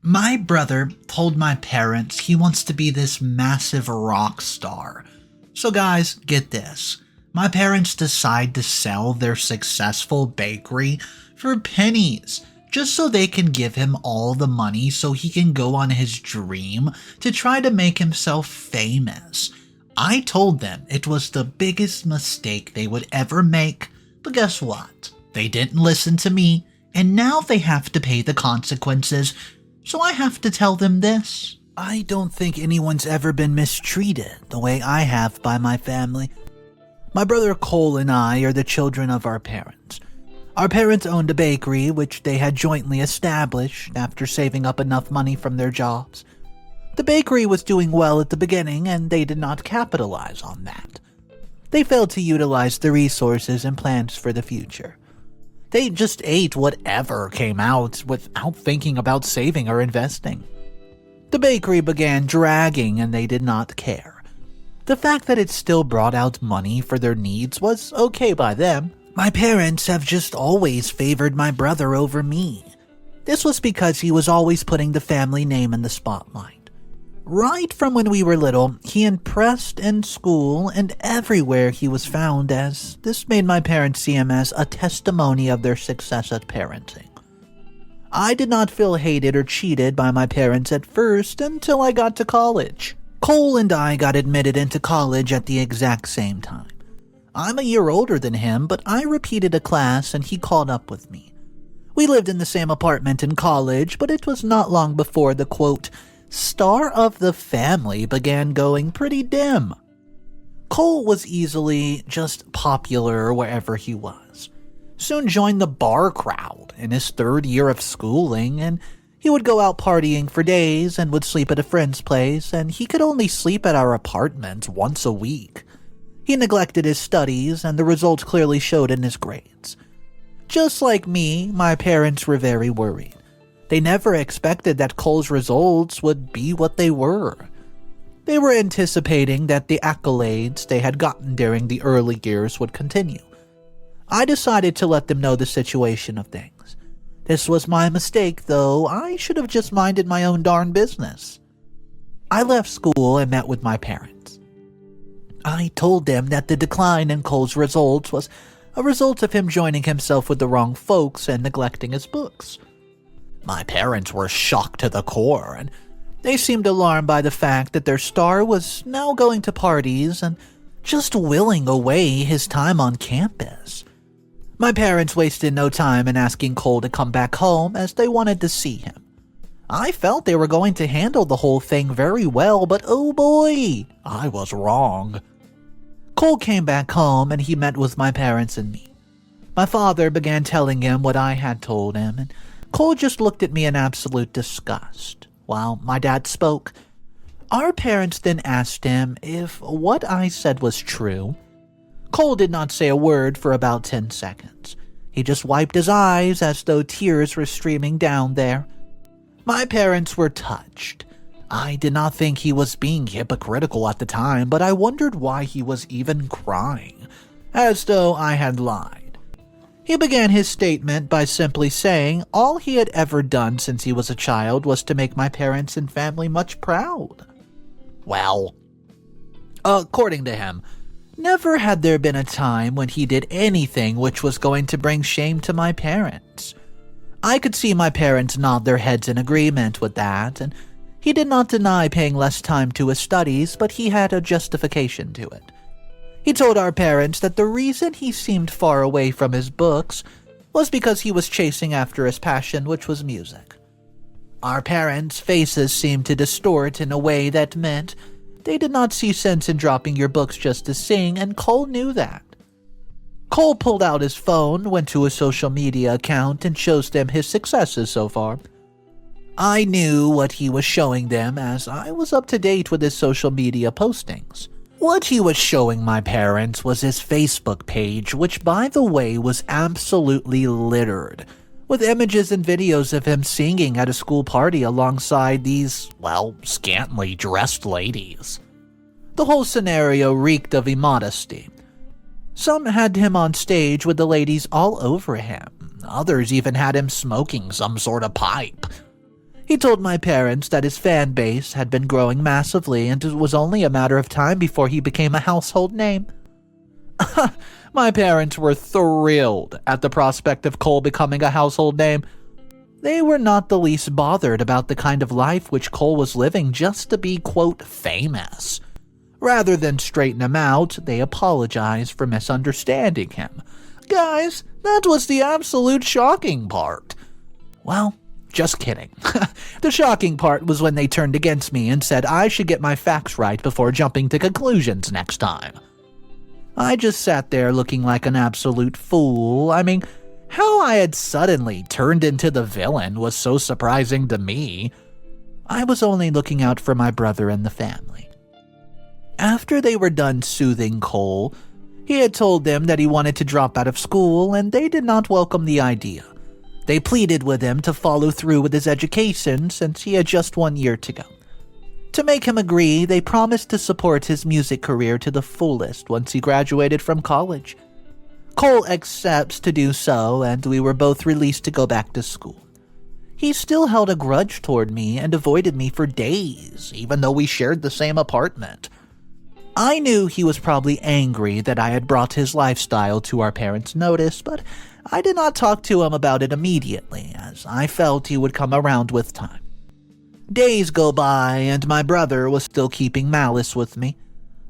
My brother told my parents he wants to be this massive rock star. So guys, get this. My parents decide to sell their successful bakery for pennies, just so they can give him all the money so he can go on his dream to try to make himself famous. I told them it was the biggest mistake they would ever make, but guess what? They didn't listen to me, and now they have to pay the consequences. So I have to tell them this. I don't think anyone's ever been mistreated the way I have by my family. My brother Cole and I are the children of our parents. Our parents owned a bakery which they had jointly established after saving up enough money from their jobs. The bakery was doing well at the beginning and they did not capitalize on that. They failed to utilize the resources and plans for the future. They just ate whatever came out without thinking about saving or investing. The bakery began dragging and they did not care. The fact that it still brought out money for their needs was okay by them. My parents have just always favored my brother over me. This was because he was always putting the family name in the spotlight. Right from when we were little, he impressed in school and everywhere he was found, as this made my parents see him as a testimony of their success at parenting. I did not feel hated or cheated by my parents at first until I got to college. Cole and I got admitted into college at the exact same time. I'm a year older than him, but I repeated a class and he caught up with me. We lived in the same apartment in college, but it was not long before the quote, star of the family began going pretty dim. Cole was easily just popular wherever he was. Soon joined the bar crowd in his third year of schooling, and he would go out partying for days and would sleep at a friend's place, and he could only sleep at our apartment once a week. He neglected his studies, and the results clearly showed in his grades. Just like me, my parents were very worried. They never expected that Cole's results would be what they were. They were anticipating that the accolades they had gotten during the early years would continue. I decided to let them know the situation of things. This was my mistake, though. I should have just minded my own darn business. I left school and met with my parents. I told them that the decline in Cole's results was a result of him joining himself with the wrong folks and neglecting his books. My parents were shocked to the core, and they seemed alarmed by the fact that their star was now going to parties and just willing away his time on campus. My parents wasted no time in asking Cole to come back home as they wanted to see him. I felt they were going to handle the whole thing very well, but oh boy, I was wrong. Cole came back home and he met with my parents and me. My father began telling him what I had told him, and Cole just looked at me in absolute disgust, while my dad spoke. Our parents then asked him if what I said was true. Cole did not say a word for about 10 seconds. He just wiped his eyes as though tears were streaming down there. My parents were touched. I did not think he was being hypocritical at the time, but I wondered why he was even crying, as though I had lied. He began his statement by simply saying all he had ever done since he was a child was to make my parents and family much proud. Well, according to him, never had there been a time when he did anything which was going to bring shame to my parents. I could see my parents nod their heads in agreement with that, and he did not deny paying less time to his studies, but he had a justification to it. He told our parents that the reason he seemed far away from his books was because he was chasing after his passion, which was music. Our parents' faces seemed to distort in a way that meant they did not see sense in dropping your books just to sing, and Cole knew that. Cole pulled out his phone, went to his social media account, and shows them his successes so far. I knew what he was showing them as I was up to date with his social media postings. What he was showing my parents was his Facebook page, which, by the way, was absolutely littered with images and videos of him singing at a school party alongside these, scantily dressed ladies. The whole scenario reeked of immodesty. Some had him on stage with the ladies all over him. Others even had him smoking some sort of pipe. He told my parents that his fan base had been growing massively and it was only a matter of time before he became a household name. My parents were thrilled at the prospect of Cole becoming a household name. They were not the least bothered about the kind of life which Cole was living just to be, quote, famous. Rather than straighten him out, they apologized for misunderstanding him. Guys, that was the absolute shocking part. Well, just kidding. The shocking part was when they turned against me and said I should get my facts right before jumping to conclusions next time. I just sat there looking like an absolute fool. I mean, how I had suddenly turned into the villain was so surprising to me. I was only looking out for my brother and the family. After they were done soothing Cole, he had told them that he wanted to drop out of school, and they did not welcome the idea. They pleaded with him to follow through with his education since he had just 1 year to go. To make him agree, they promised to support his music career to the fullest once he graduated from college. Cole accepts to do so, and we were both released to go back to school. He still held a grudge toward me and avoided me for days, even though we shared the same apartment. I knew he was probably angry that I had brought his lifestyle to our parents' notice, but I did not talk to him about it immediately, as I felt he would come around with time. Days go by, and my brother was still keeping malice with me.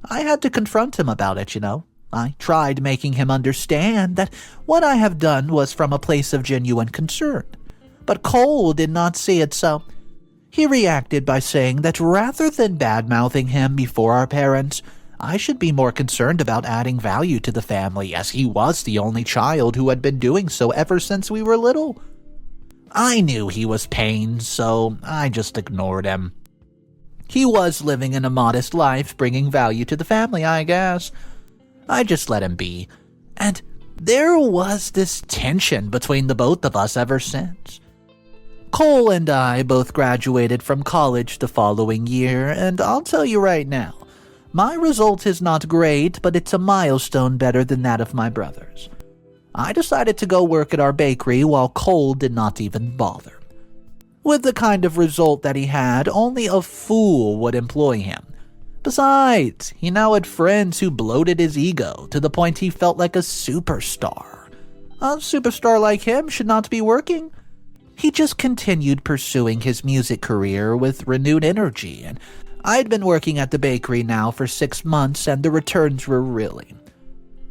I had to confront him about it, I tried making him understand that what I have done was from a place of genuine concern, but Cole did not see it so. He reacted by saying that rather than bad-mouthing him before our parents, I should be more concerned about adding value to the family, as he was the only child who had been doing so ever since we were little. I knew he was pained, so I just ignored him. He was living in a modest life, bringing value to the family, I guess. I just let him be. And there was this tension between the both of us ever since. Cole and I both graduated from college the following year, and I'll tell you right now, my result is not great, but it's a milestone better than that of my brother's. I decided to go work at our bakery while Cole did not even bother. With the kind of result that he had, only a fool would employ him. Besides, he now had friends who bloated his ego to the point he felt like a superstar. A superstar like him should not be working. He just continued pursuing his music career with renewed energy, and I'd been working at the bakery now for 6 months, and the returns were reeling.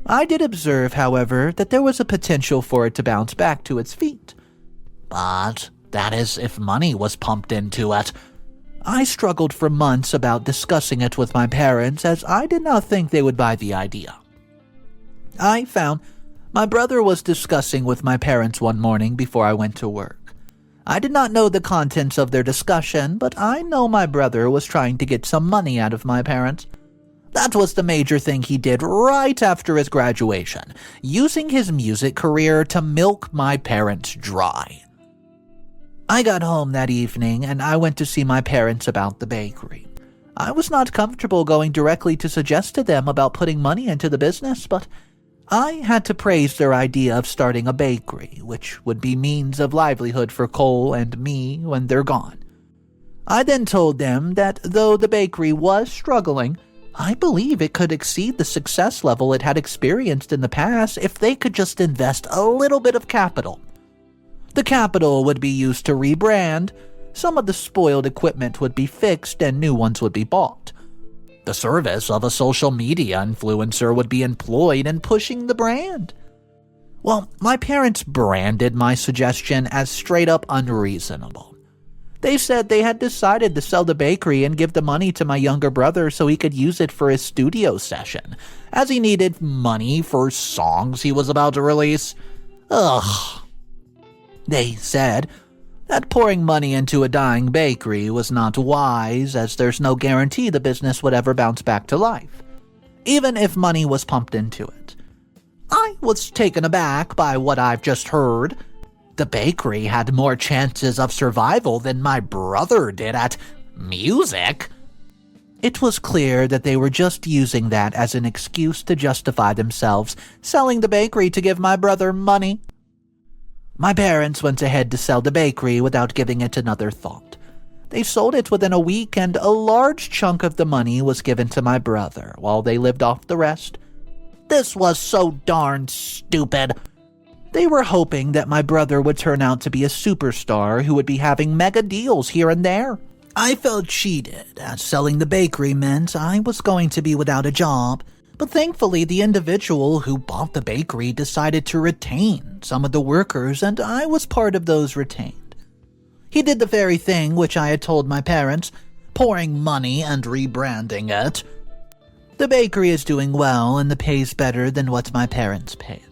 I did observe, however, that there was a potential for it to bounce back to its feet. But that is if money was pumped into it. I struggled for months about discussing it with my parents, as I did not think they would buy the idea. I found my brother was discussing with my parents one morning before I went to work. I did not know the contents of their discussion, but I know my brother was trying to get some money out of my parents. That was the major thing he did right after his graduation, using his music career to milk my parents dry. I got home that evening, and I went to see my parents about the bakery. I was not comfortable going directly to suggest to them about putting money into the business, but I had to praise their idea of starting a bakery, which would be means of livelihood for Cole and me when they're gone. I then told them that though the bakery was struggling, I believe it could exceed the success level it had experienced in the past if they could just invest a little bit of capital. The capital would be used to rebrand, some of the spoiled equipment would be fixed and new ones would be bought. The service of a social media influencer would be employed in pushing the brand. Well, my parents branded my suggestion as straight up unreasonable. They said they had decided to sell the bakery and give the money to my younger brother so he could use it for his studio session, as he needed money for songs he was about to release. Ugh. They said that pouring money into a dying bakery was not wise, as there's no guarantee the business would ever bounce back to life, even if money was pumped into it. I was taken aback by what I've just heard. The bakery had more chances of survival than my brother did at music. It was clear that they were just using that as an excuse to justify themselves, selling the bakery to give my brother money. My parents went ahead to sell the bakery without giving it another thought. They sold it within a week, and a large chunk of the money was given to my brother, while they lived off the rest. This was so darn stupid. They were hoping that my brother would turn out to be a superstar who would be having mega deals here and there. I felt cheated, as selling the bakery meant I was going to be without a job, but thankfully the individual who bought the bakery decided to retain some of the workers, and I was part of those retained. He did the very thing which I had told my parents, pouring money and rebranding it. The bakery is doing well, and the pay's better than what my parents paid.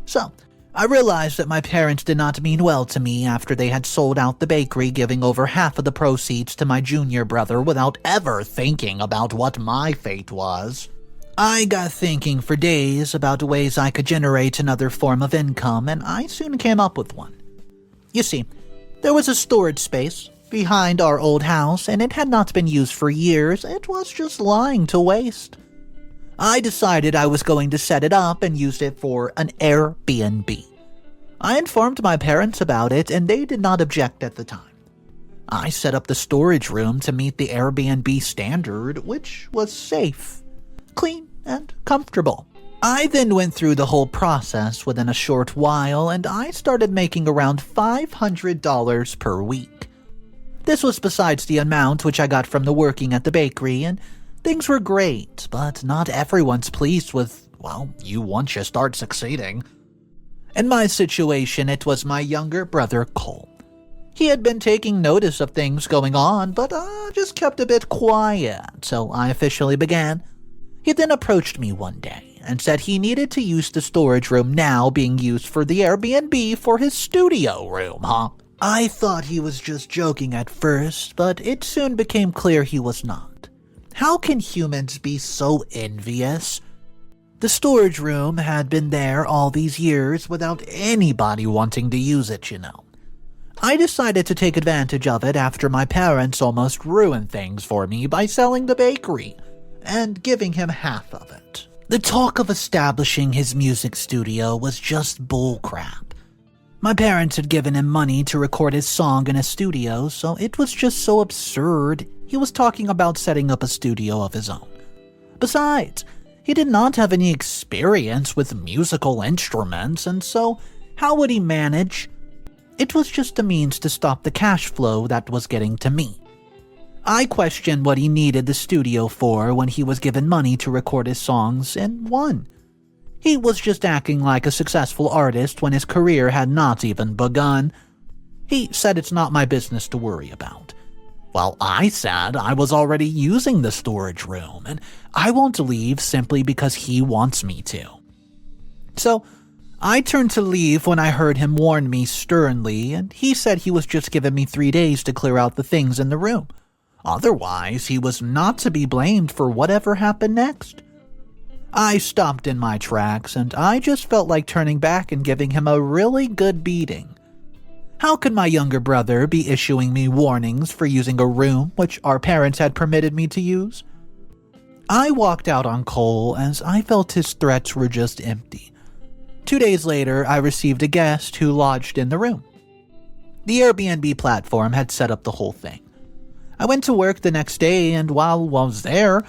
So, I realized that my parents did not mean well to me after they had sold out the bakery, giving over half of the proceeds to my junior brother without ever thinking about what my fate was. I got thinking for days about ways I could generate another form of income, and I soon came up with one. You see, there was a storage space behind our old house, and it had not been used for years. It was just lying to waste. I decided I was going to set it up and use it for an Airbnb. I informed my parents about it, and they did not object at the time. I set up the storage room to meet the Airbnb standard, which was safe, clean, and comfortable. I then went through the whole process within a short while, and I started making around $500 per week. This was besides the amount which I got from the working at the bakery, and things were great, but not everyone's pleased with, you once you start succeeding. In my situation, it was my younger brother, Cole. He had been taking notice of things going on, but just kept a bit quiet, so I officially began. He then approached me one day and said he needed to use the storage room now being used for the Airbnb for his studio room, I thought he was just joking at first, but it soon became clear he was not. How can humans be so envious? The storage room had been there all these years without anybody wanting to use it, I decided to take advantage of it after my parents almost ruined things for me by selling the bakery and giving him half of it. The talk of establishing his music studio was just bullcrap. My parents had given him money to record his song in a studio, so it was just so absurd he was talking about setting up a studio of his own. Besides, he did not have any experience with musical instruments, and so how would he manage? It was just a means to stop the cash flow that was getting to me. I questioned what he needed the studio for when he was given money to record his songs and won. He was just acting like a successful artist when his career had not even begun. He said it's not my business to worry about. Well, I said I was already using the storage room, and I won't leave simply because he wants me to. So, I turned to leave when I heard him warn me sternly, and he said he was just giving me 3 days to clear out the things in the room. Otherwise, he was not to be blamed for whatever happened next. I stopped in my tracks, and I just felt like turning back and giving him a really good beating. How could my younger brother be issuing me warnings for using a room which our parents had permitted me to use? I walked out on Cole as I felt his threats were just empty. 2 days later, I received a guest who lodged in the room. The Airbnb platform had set up the whole thing. I went to work the next day, and while I was there,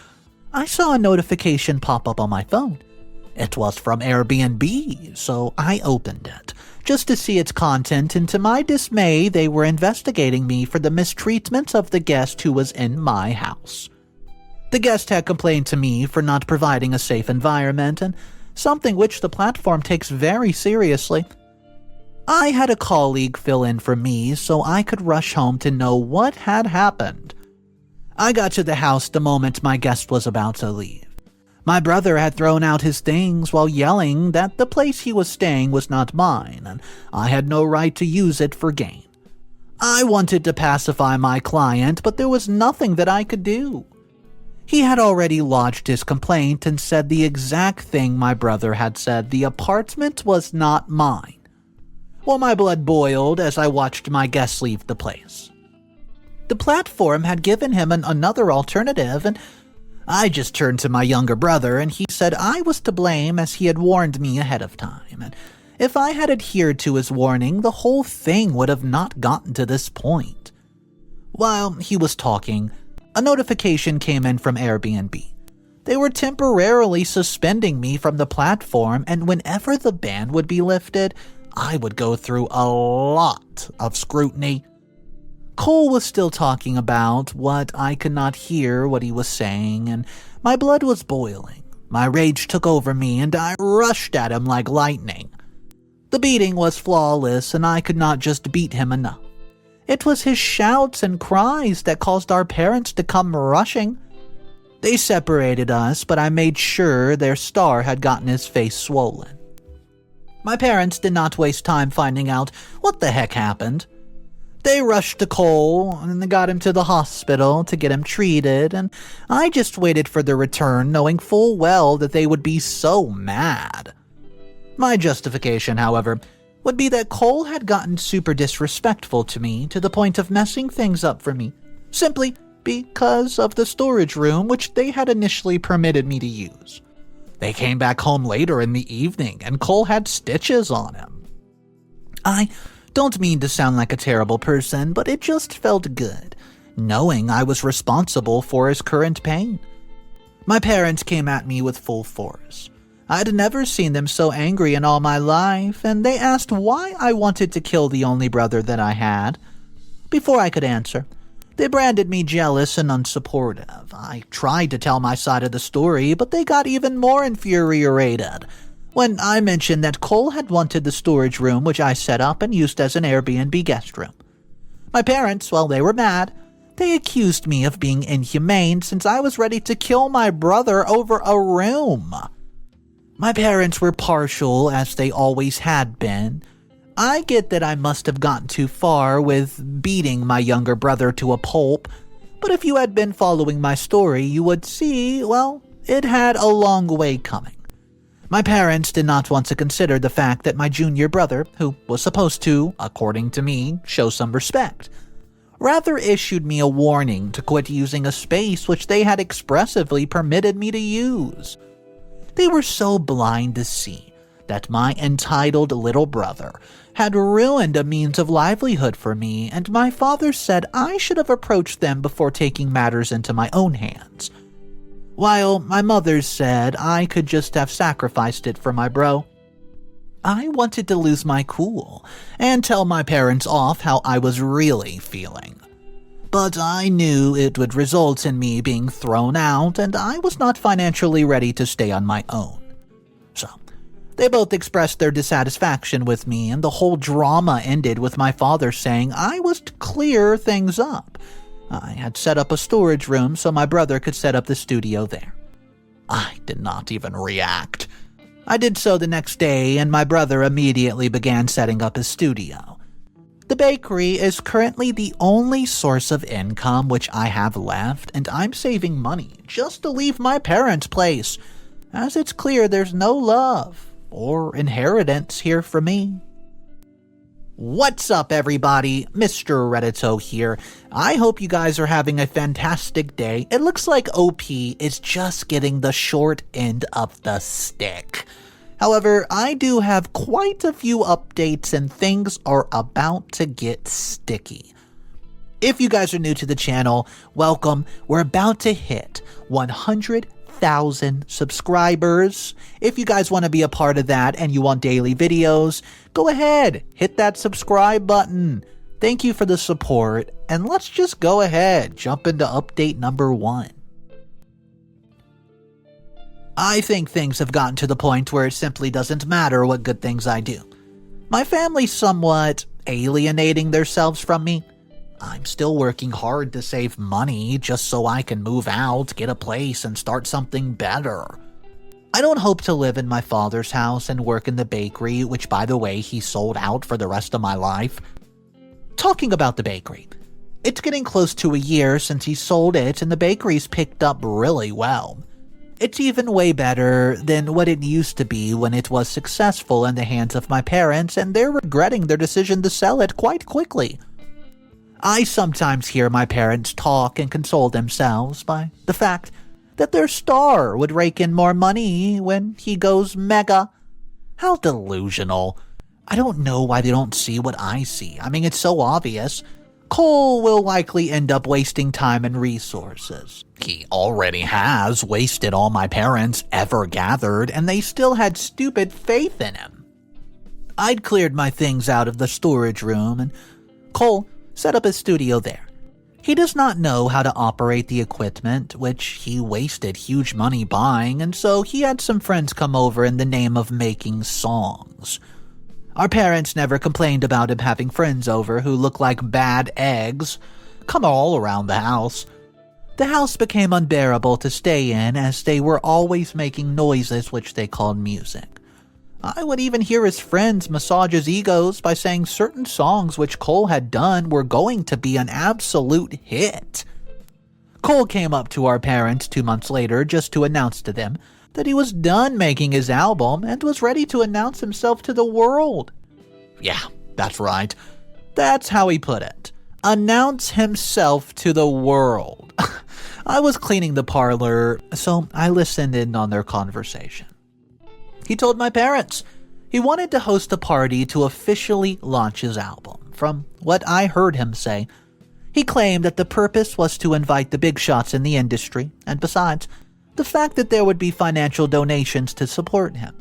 I saw a notification pop up on my phone. It was from Airbnb, so I opened it, just to see its content, and to my dismay, they were investigating me for the mistreatment of the guest who was in my house. The guest had complained to me for not providing a safe environment, and something which the platform takes very seriously. I had a colleague fill in for me so I could rush home to know what had happened. I got to the house the moment my guest was about to leave. My brother had thrown out his things while yelling that the place he was staying was not mine, and I had no right to use it for gain. I wanted to pacify my client, but there was nothing that I could do. He had already lodged his complaint and said the exact thing my brother had said: the apartment was not mine. Well, my blood boiled as I watched my guest leave the place. The platform had given him another alternative, and I just turned to my younger brother, and he said I was to blame as he had warned me ahead of time, and if I had adhered to his warning, the whole thing would have not gotten to this point. While he was talking, a notification came in from Airbnb. They were temporarily suspending me from the platform, and whenever the ban would be lifted, I would go through a lot of scrutiny. Cole was still talking about what I could not hear what he was saying, and my blood was boiling. My rage took over me, and I rushed at him like lightning. The beating was flawless, and I could not just beat him enough. It was his shouts and cries that caused our parents to come rushing. They separated us, but I made sure their star had gotten his face swollen. My parents did not waste time finding out what the heck happened. They rushed to Cole and they got him to the hospital to get him treated, and I just waited for their return, knowing full well that they would be so mad. My justification, however, would be that Cole had gotten super disrespectful to me to the point of messing things up for me, simply because of the storage room which they had initially permitted me to use. They came back home later in the evening and Cole had stitches on him. I don't mean to sound like a terrible person, but it just felt good, knowing I was responsible for his current pain. My parents came at me with full force. I'd never seen them so angry in all my life, and they asked why I wanted to kill the only brother that I had. Before I could answer, they branded me jealous and unsupportive. I tried to tell my side of the story, but they got even more infuriated when I mentioned that Cole had wanted the storage room which I set up and used as an Airbnb guest room. My parents, well, they were mad. They accused me of being inhumane since I was ready to kill my brother over a room. My parents were partial, as they always had been. I get that I must have gotten too far with beating my younger brother to a pulp, but if you had been following my story, you would see, well, it had a long way coming. My parents did not want to consider the fact that my junior brother, who was supposed to, according to me, show some respect, rather issued me a warning to quit using a space which they had expressively permitted me to use. They were so blind to see that my entitled little brother had ruined a means of livelihood for me, and my father said I should have approached them before taking matters into my own hands, while my mother said I could just have sacrificed it for my bro. I wanted to lose my cool and tell my parents off how I was really feeling. But I knew it would result in me being thrown out, and I was not financially ready to stay on my own. So, they both expressed their dissatisfaction with me, and the whole drama ended with my father saying I was to clear things up. I had set up a storage room so my brother could set up the studio there. I did not even react. I did so the next day, and my brother immediately began setting up his studio. The bakery is currently the only source of income which I have left, and I'm saving money just to leave my parents' place, as it's clear there's no love or inheritance here for me. What's up, everybody? Mr. Reddito here. I hope you guys are having a fantastic day. It looks like OP is just getting the short end of the stick. However, I do have quite a few updates and things are about to get sticky. If you guys are new to the channel, welcome. We're about to hit 100,000 subscribers. If you guys want to be a part of that and you want daily videos, go ahead, hit that subscribe button. Thank you for the support, and let's just go ahead, jump into update number 1. I think things have gotten to the point where it simply doesn't matter what good things I do. My family's somewhat alienating themselves from me. I'm still working hard to save money just so I can move out, get a place, and start something better. I don't hope to live in my father's house and work in the bakery, which, by the way, he sold out for the rest of my life. Talking about the bakery, it's getting close to a year since he sold it, and the bakery's picked up really well. It's even way better than what it used to be when it was successful in the hands of my parents, and they're regretting their decision to sell it quite quickly. I sometimes hear my parents talk and console themselves by the fact that their star would rake in more money when he goes mega. How delusional. I don't know why they don't see what I see. I mean, it's so obvious. Cole will likely end up wasting time and resources. He already has wasted all my parents ever gathered, and they still had stupid faith in him. I'd cleared my things out of the storage room, and Cole set up his studio there. He does not know how to operate the equipment, which he wasted huge money buying, and so he had some friends come over in the name of making songs. Our parents never complained about him having friends over who look like bad eggs come all around the house. The house became unbearable to stay in as they were always making noises which they called music. I would even hear his friends massage his egos by saying certain songs which Cole had done were going to be an absolute hit. Cole came up to our parents 2 months later just to announce to them that he was done making his album and was ready to announce himself to the world. Yeah, that's right. That's how he put it. Announce himself to the world. I was cleaning the parlor, so I listened in on their conversation. He told my parents he wanted to host a party to officially launch his album. From what I heard him say, he claimed that the purpose was to invite the big shots in the industry, and besides, the fact that there would be financial donations to support him.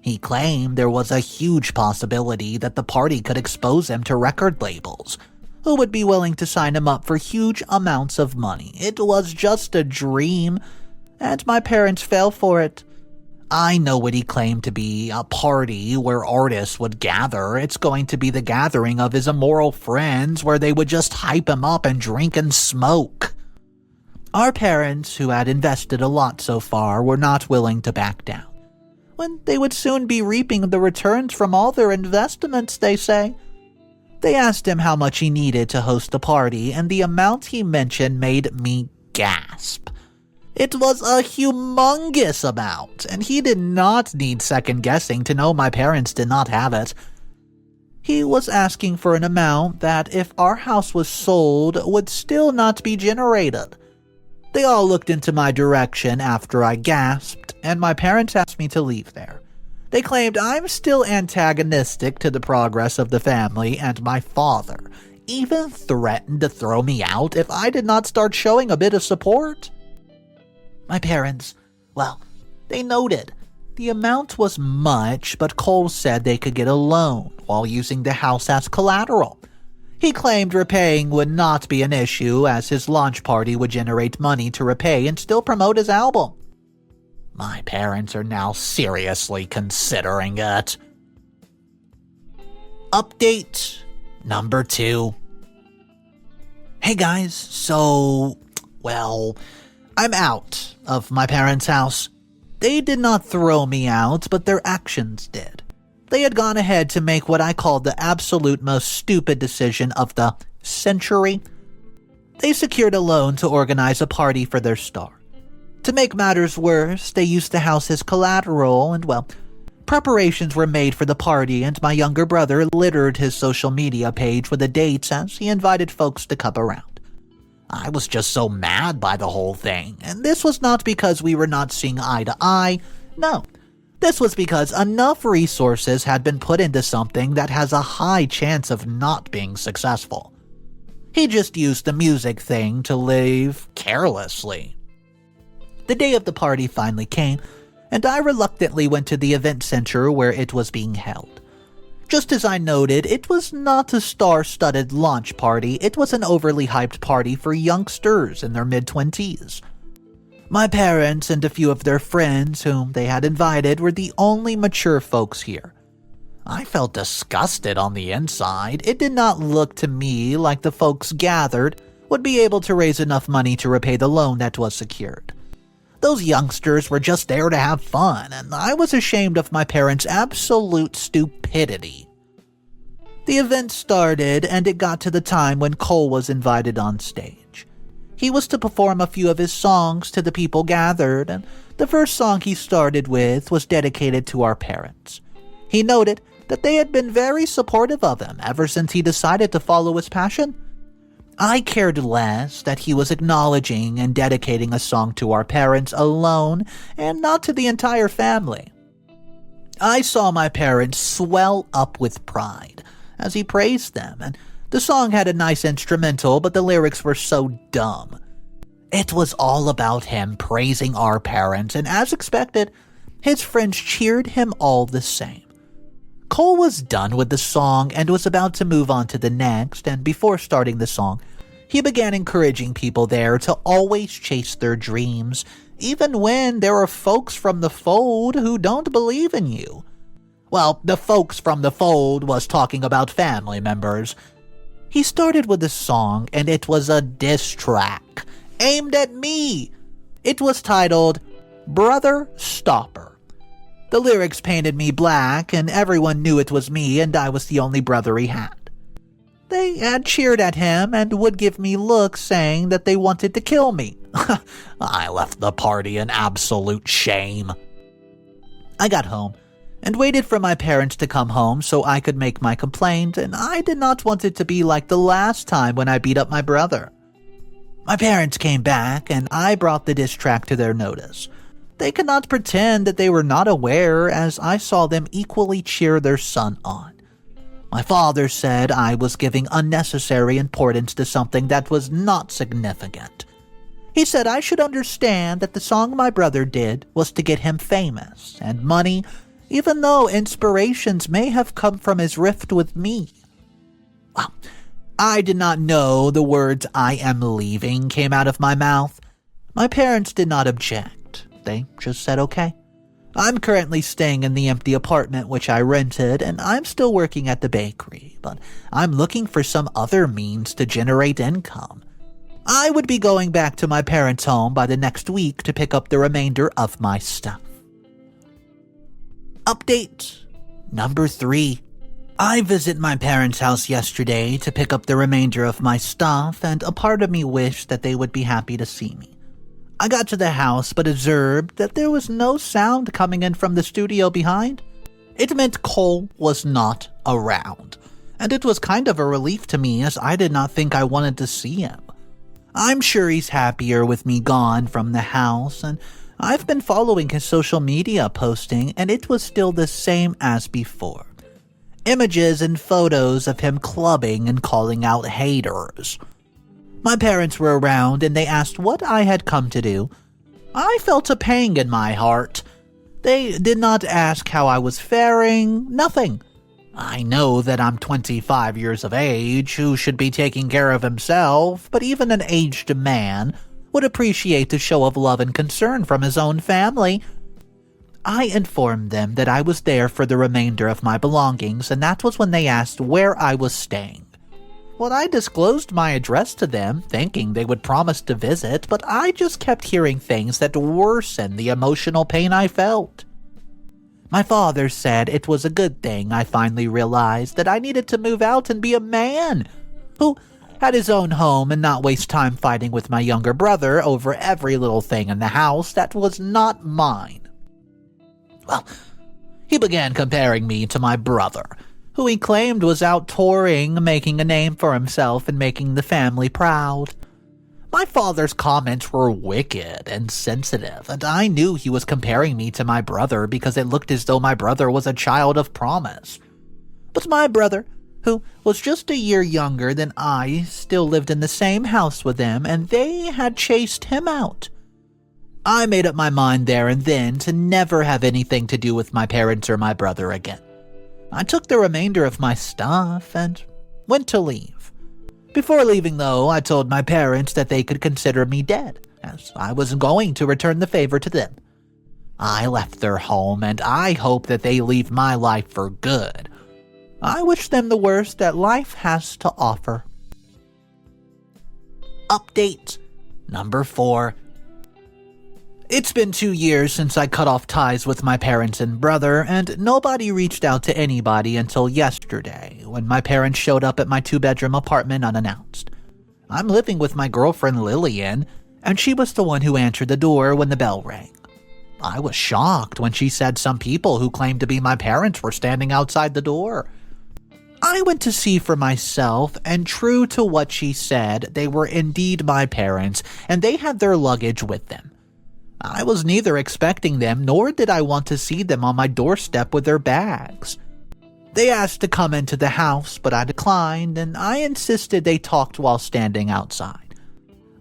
He claimed there was a huge possibility that the party could expose him to record labels, who would be willing to sign him up for huge amounts of money. It was just a dream, and my parents fell for it. I know what he claimed to be a party where artists would gather. It's going to be the gathering of his immoral friends where they would just hype him up and drink and smoke. Our parents, who had invested a lot so far, were not willing to back down, when they would soon be reaping the returns from all their investments, they say. They asked him how much he needed to host a party, and the amount he mentioned made me gasp. It was a humongous amount, and he did not need second guessing to know my parents did not have it. He was asking for an amount that, if our house was sold, would still not be generated. They all looked into my direction after I gasped, and my parents asked me to leave there. They claimed I'm still antagonistic to the progress of the family, and my father even threatened to throw me out if I did not start showing a bit of support. My parents, well, they noted the amount was much, but Cole said they could get a loan while using the house as collateral. He claimed repaying would not be an issue, as his launch party would generate money to repay and still promote his album. My parents are now seriously considering it. Update number 2. Hey guys, so, well, I'm out of my parents' house. They did not throw me out, but their actions did. They had gone ahead to make what I called the absolute most stupid decision of the century. They secured a loan to organize a party for their star. To make matters worse, they used the house as collateral, and well, preparations were made for the party, and my younger brother littered his social media page with the dates as he invited folks to come around. I was just so mad by the whole thing, and this was not because we were not seeing eye to eye. No, this was because enough resources had been put into something that has a high chance of not being successful. He just used the music thing to live carelessly. The day of the party finally came, and I reluctantly went to the event center where it was being held. Just as I noted, it was not a star-studded launch party, it was an overly hyped party for youngsters in their mid-20s. My parents and a few of their friends whom they had invited were the only mature folks here. I felt disgusted on the inside. It did not look to me like the folks gathered would be able to raise enough money to repay the loan that was secured. Those youngsters were just there to have fun, and I was ashamed of my parents' absolute stupidity. The event started, and it got to the time when Cole was invited on stage. He was to perform a few of his songs to the people gathered, and the first song he started with was dedicated to our parents. He noted that they had been very supportive of him ever since he decided to follow his passion. I cared less that he was acknowledging and dedicating a song to our parents alone and not to the entire family. I saw my parents swell up with pride as he praised them, and The song had a nice instrumental, but the lyrics were so dumb. It was all about him praising our parents, and as expected, his friends cheered him all the same. Cole was done with the song and was about to move on to the next, and before starting the song, he began encouraging people there to always chase their dreams, even when there are folks from the fold who don't believe in you. Well, the folks from the fold was talking about family members. He started with a song, and it was a diss track aimed at me. It was titled, Brother Stopper. The lyrics painted me black, and everyone knew it was me, and I was the only brother he had. They had cheered at him and would give me looks saying that they wanted to kill me. I left the party in absolute shame. I got home and waited for my parents to come home so I could make my complaint, and I did not want it to be like the last time when I beat up my brother. My parents came back, and I brought the diss track to their notice. They could not pretend that they were not aware, as I saw them equally cheer their son on. My father said I was giving unnecessary importance to something that was not significant. He said I should understand that the song my brother did was to get him famous and money, even though inspirations may have come from his rift with me. Well, I did not know the words "I am leaving" came out of my mouth. My parents did not object. They just said okay. I'm currently staying in the empty apartment which I rented, and I'm still working at the bakery, but I'm looking for some other means to generate income. I would be going back to my parents' home by the next week to pick up the remainder of my stuff. Update number 3. I visit my parents' house yesterday to pick up the remainder of my stuff, and a part of me wished that they would be happy to see me. I got to the house but observed that there was no sound coming in from the studio behind. It meant Cole was not around, and it was kind of a relief to me as I did not think I wanted to see him. I'm sure he's happier with me gone from the house, and I've been following his social media posting, and it was still the same as before. Images and photos of him clubbing and calling out haters. My parents were around and they asked what I had come to do. I felt a pang in my heart. They did not ask how I was faring, nothing. I know that I'm 25 years of age who should be taking care of himself, but even an aged man would appreciate a show of love and concern from his own family. I informed them that I was there for the remainder of my belongings, and that was when they asked where I was staying. Well, I disclosed my address to them, thinking they would promise to visit, but I just kept hearing things that worsened the emotional pain I felt. My father said it was a good thing I finally realized that I needed to move out and be a man who had his own home and not waste time fighting with my younger brother over every little thing in the house that was not mine. Well, he began comparing me to my brother, who he claimed was out touring, making a name for himself and making the family proud. My father's comments were wicked and sensitive, and I knew he was comparing me to my brother because it looked as though my brother was a child of promise. But my brother, who was just a year younger than I, still lived in the same house with them, and they had chased him out. I made up my mind there and then to never have anything to do with my parents or my brother again. I took the remainder of my stuff and went to leave. Before leaving, though, I told my parents that they could consider me dead, as I was going to return the favor to them. I left their home, and I hope that they leave my life for good. I wish them the worst that life has to offer. Update number 4. It's been 2 years since I cut off ties with my parents and brother, and nobody reached out to anybody until yesterday, when my parents showed up at my 2-bedroom apartment unannounced. I'm living with my girlfriend Lillian, and she was the one who answered the door when the bell rang. I was shocked when she said some people who claimed to be my parents were standing outside the door. I went to see for myself, and true to what she said, they were indeed my parents, and they had their luggage with them. I was neither expecting them, nor did I want to see them on my doorstep with their bags. They asked to come into the house, but I declined, and I insisted they talked while standing outside.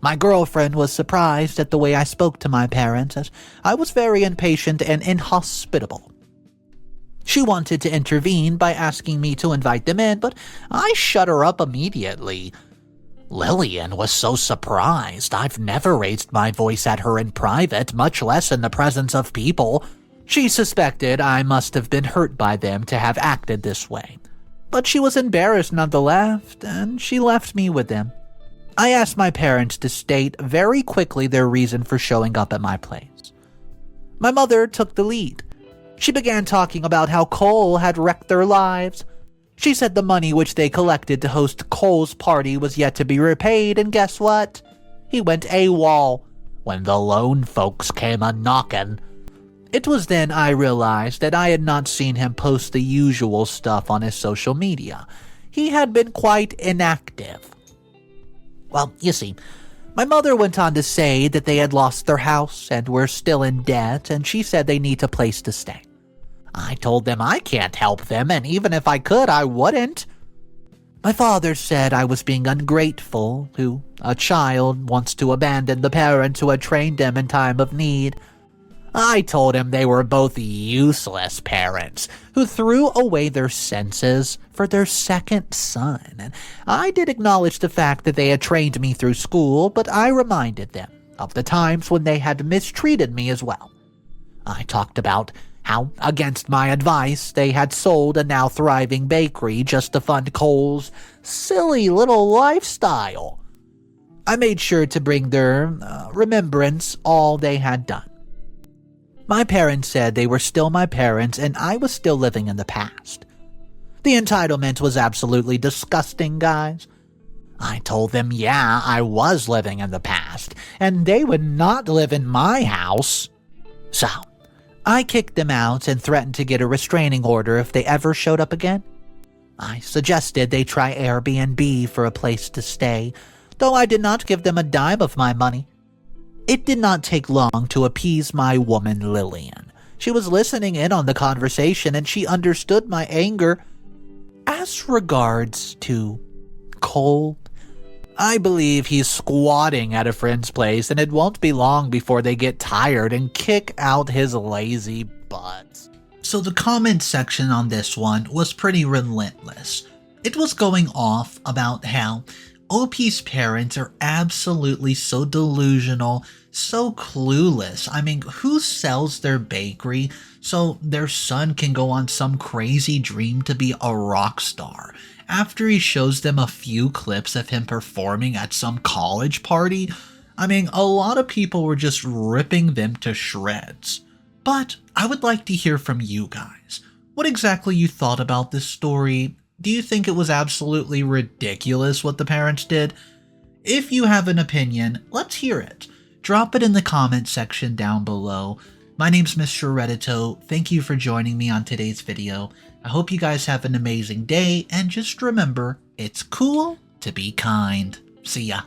My girlfriend was surprised at the way I spoke to my parents, as I was very impatient and inhospitable. She wanted to intervene by asking me to invite them in, but I shut her up immediately. Lillian was so surprised. I've never raised my voice at her in private, much less in the presence of people. She suspected I must have been hurt by them to have acted this way. But she was embarrassed nonetheless, and she left me with them. I asked my parents to state very quickly their reason for showing up at my place. My mother took the lead. She began talking about how Cole had wrecked their lives. She said the money which they collected to host Cole's party was yet to be repaid, and guess what? He went AWOL when the lone folks came a-knockin'. It was then I realized that I had not seen him post the usual stuff on his social media. He had been quite inactive. Well, you see, my mother went on to say that they had lost their house and were still in debt, and she said they need a place to stay. I told them I can't help them, and even if I could, I wouldn't. My father said I was being ungrateful, who a child wants to abandon the parents who had trained them in time of need. I told him they were both useless parents who threw away their senses for their second son, and I did acknowledge the fact that they had trained me through school, but I reminded them of the times when they had mistreated me as well. I talked about how, against my advice, they had sold a now thriving bakery just to fund Cole's silly little lifestyle. I made sure to bring their remembrance all they had done. My parents said they were still my parents and I was still living in the past. The entitlement was absolutely disgusting, guys. I told them, yeah, I was living in the past, and they would not live in my house. So, I kicked them out and threatened to get a restraining order if they ever showed up again. I suggested they try Airbnb for a place to stay, though I did not give them a dime of my money. It did not take long to appease my woman Lillian. She was listening in on the conversation and she understood my anger. As regards to Cole, I believe he's squatting at a friend's place and it won't be long before they get tired and kick out his lazy butt. So the comment section on this one was pretty relentless. It was going off about how OP's parents are absolutely so delusional, so clueless. I mean, who sells their bakery so their son can go on some crazy dream to be a rock star? After he shows them a few clips of him performing at some college party, I mean, a lot of people were just ripping them to shreds. But I would like to hear from you guys. What exactly you thought about this story? Do you think it was absolutely ridiculous what the parents did? If you have an opinion, let's hear it. Drop it in the comment section down below. My name's Mr. Reddito. Thank you for joining me on today's video. I hope you guys have an amazing day, and just remember, it's cool to be kind. See ya.